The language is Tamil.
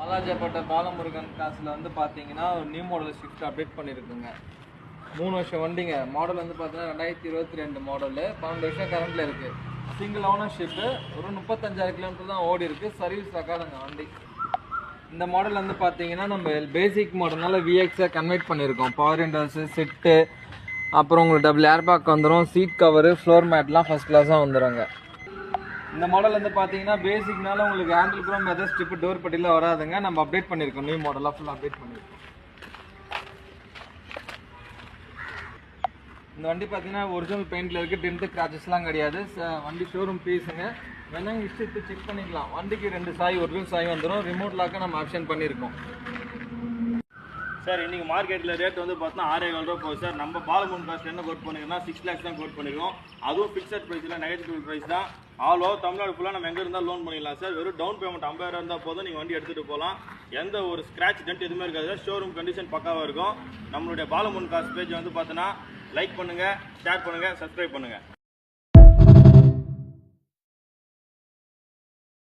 வாலாஜாப்பேட்டை பாலமுருகன் காசில் வந்து பார்த்தீங்கன்னா ஒரு நியூ மாடல் ஸ்விஃப்ட் அப்டேட் பண்ணியிருக்குங்க. 3 வருஷம் வண்டிங்க. மாடல் வந்து பார்த்தீங்கன்னா 2022 மாடலு. 12 வருஷம் கரண்ட்டில் இருக்குது. Single ownership. ஒரு 35,000 கிலோமீட்டர் தான் ஓடி இருக்குது. சர்வீஸ் ரெக்கார்டுங்க வண்டி. இந்த மாடல் வந்து பார்த்தீங்கன்னா நம்ம பேசிக் மாடல்னால விஎக்ஸை கன்வெர்ட் பண்ணியிருக்கோம். பவர் விண்டோஸு, செட்டு, அப்புறம் உங்களுக்கு டபுள் ஏர்பேக் வந்துடும். சீட் கவரு, ஃப்ளோர் மேட்லாம் ஃபஸ்ட் கிளாஸாக வந்துடுங்க. இந்த மாடல் வந்து பார்த்தீங்கன்னா பேசிக்னால உங்களுக்கு ஹேண்டில் குரோம் எதாவது ஸ்ட்ரிப்பு டோர் பட்டியில் வராதுங்க. நம்ம அப்டேட் பண்ணியிருக்கோம். நியூ மாடலாக ஃபுல்லாக அப்டேட் பண்ணியிருக்கோம். இந்த வண்டி பார்த்தீங்கன்னா ஒரிஜினல் பெயிண்டில் இருக்குது. டென்த்து கிராச்சஸ்லாம் கிடையாது. வண்டி ஷோரூம் பீஸுங்க. வேணா இஷ்டத்து செக் பண்ணிக்கலாம். வண்டிக்கு 2 சாய் ஒரிஜினல் சாய் வந்துடும். ரிமோட் லாக்கை நம்ம ஆப்ஷன் பண்ணியிருக்கோம். சார் இன்றைக்கி மார்க்கெட்டில் ரேட் வந்து பார்த்தீங்கன்னா 6,000 ரூபா போகுது சார். நம்ம பாலமுருகன் காஸ்ட் என்ன கோட் பண்ணிருக்கோம்னா 6 lakhs தான் கோட் பண்ணிருக்கோம். அதுவும் ஃபிக்ஸட் ப்ரைஸில் நெகட்டிவ் ப்ரைஸ் தான். ஆல் ஓவர் தமிழ்நாடு ஃபுல்லாக நம்ம எங்கே இருந்தால் லோன் பண்ணிடலாம் சார். வெறும் டவுன் பேமெண்ட் 50,000 இருந்தால் போதும் நீங்கள் வண்டி எடுத்துகிட்டு போகலாம். எந்த ஒரு ஸ்க்ராட்ச் டென்ட் எதுவுமே இருக்காது சார். ஷோரூம் கண்டிஷன் பக்காவாக இருக்கும். நம்மளுடைய பாலமுருகன் காஸ்ட் பேஜ் வந்து பார்த்தீங்கன்னா லைக் பண்ணுங்கள், ஷேர் பண்ணுங்கள், சப்ஸ்கிரைப் பண்ணுங்கள்.